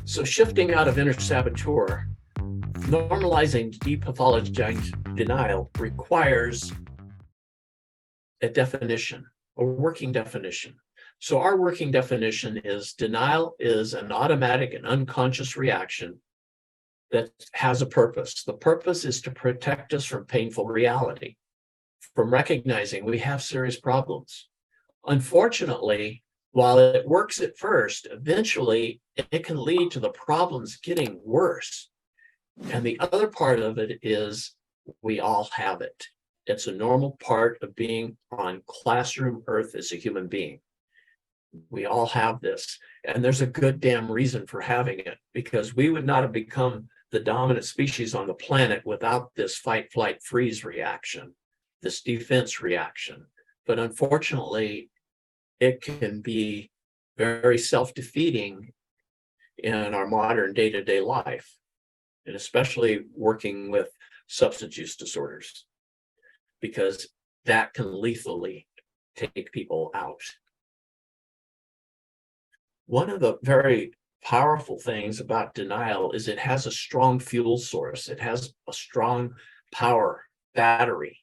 So shifting out of inner saboteur, normalizing depathologizing denial requires a definition, a working definition. So our working definition is denial is an automatic and unconscious reaction that has a purpose. The purpose is to protect us from painful reality, from recognizing we have serious problems. Unfortunately, while it works at first, eventually it can lead to the problems getting worse. And the other part of it is we all have it. It's a normal part of being on classroom earth as a human being. We all have this. And there's a good damn reason for having it, because we would not have become the dominant species on the planet without this fight, flight, freeze reaction, this defense reaction. But unfortunately, it can be very self-defeating in our modern day-to-day life, and especially working with substance use disorders, because that can lethally take people out. One of the very powerful things about denial is it has a strong fuel source. It has a strong power battery.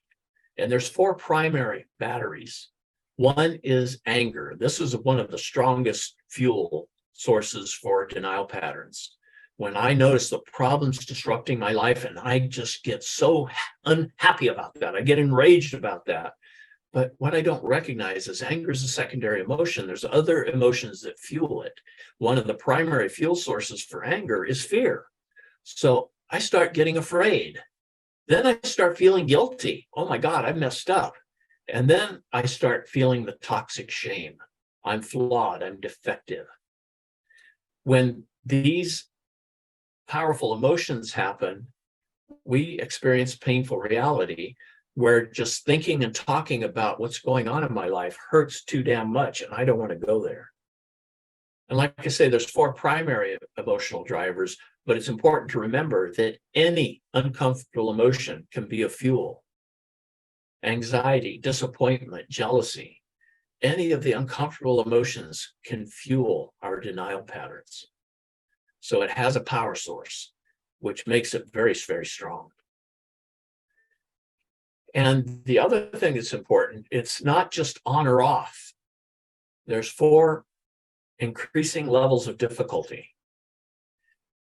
And there's 4 primary batteries. One is anger. This is one of the strongest fuel sources for denial patterns. When I notice the problems disrupting my life and I just get so unhappy about that, I get enraged about that. But what I don't recognize is anger is a secondary emotion. There's other emotions that fuel it. One of the primary fuel sources for anger is fear. So I start getting afraid. Then I start feeling guilty. Oh my God, I messed up. And then I start feeling the toxic shame. I'm flawed, I'm defective. When these powerful emotions happen, we experience painful reality where just thinking and talking about what's going on in my life hurts too damn much, and I don't want to go there. And like I say, there's 4 primary emotional drivers, but it's important to remember that any uncomfortable emotion can be a fuel. Anxiety, disappointment, jealousy, any of the uncomfortable emotions can fuel our denial patterns. So it has a power source, which makes it very, very strong. And the other thing that's important, it's not just on or off. There's 4 increasing levels of difficulty.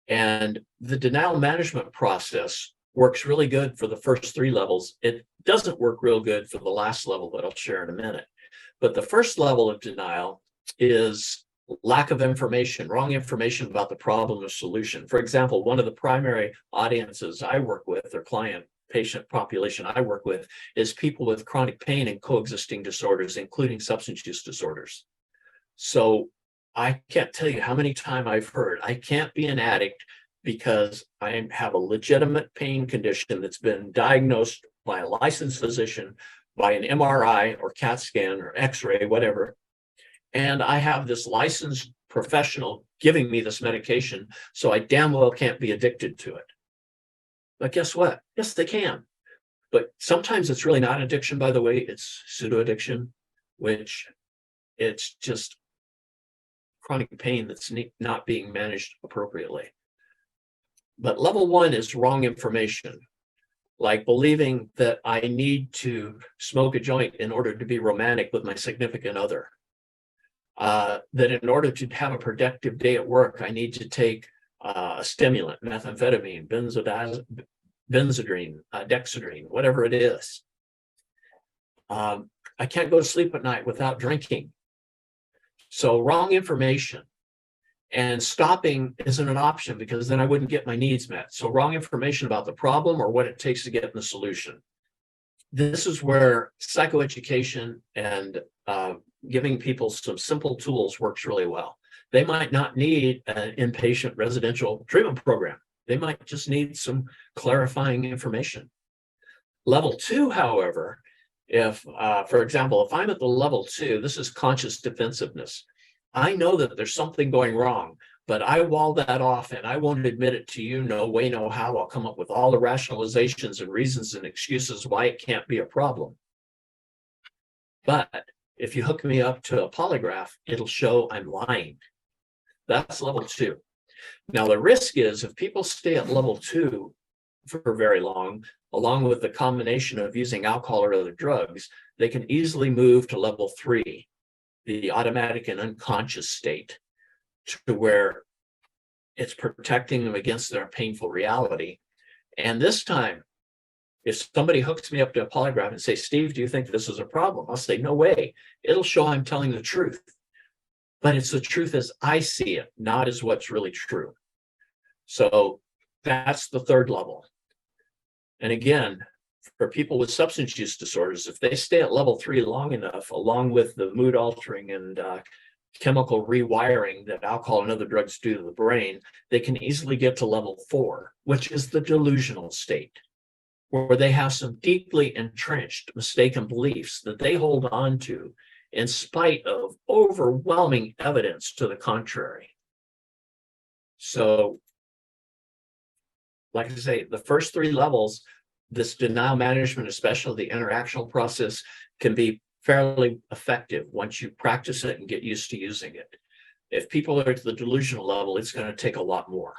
And the denial management process works really good for the first 3 levels. It doesn't work real good for the last level that I'll share in a minute. But the first level of denial is lack of information, wrong information about the problem or solution. For example, one of the primary audiences I work with, or client patient population I work with, is people with chronic pain and coexisting disorders, including substance use disorders. So I can't tell you how many times I've heard, I can't be an addict because I have a legitimate pain condition that's been diagnosed by a licensed physician, by an MRI or CAT scan or X-ray, whatever. And I have this licensed professional giving me this medication, so I damn well can't be addicted to it. But guess what? Yes, they can. But sometimes it's really not addiction, by the way. It's pseudo-addiction, which it's just chronic pain that's not being managed appropriately. But level 1 is wrong information, like believing that I need to smoke a joint in order to be romantic with my significant other. That in order to have a productive day at work, I need to take a stimulant, methamphetamine, benzodrine, dexedrine, whatever it is. I can't go to sleep at night without drinking. So wrong information. And stopping isn't an option because then I wouldn't get my needs met. So wrong information about the problem or what it takes to get in the solution. This is where psychoeducation and giving people some simple tools works really well. They might not need an inpatient residential treatment program. They might just need some clarifying information. Level 2, however, if, for example, if I'm at the level 2, this is conscious defensiveness. I know that there's something going wrong, but I wall that off and I won't admit it to you. No way, no how. I'll come up with all the rationalizations and reasons and excuses why it can't be a problem. But if you hook me up to a polygraph, it'll show I'm lying. That's level 2. Now, the risk is if people stay at level 2 for very long, along with the combination of using alcohol or other drugs, they can easily move to level 3, the automatic and unconscious state, to where it's protecting them against their painful reality. And this time, if somebody hooks me up to a polygraph and say, Steve, do you think this is a problem? I'll say, no way. It'll show I'm telling the truth. But it's the truth as I see it, not as what's really true. So that's the third level. And again, for people with substance use disorders, if they stay at level 3 long enough, along with the mood altering and chemical rewiring that alcohol and other drugs do to the brain, they can easily get to level 4, which is the delusional state, where they have some deeply entrenched mistaken beliefs that they hold on to in spite of overwhelming evidence to the contrary. So, like I say, the first 3 levels, this denial management, especially the interactional process, can be fairly effective once you practice it and get used to using it. If people are at the delusional level, it's going to take a lot more.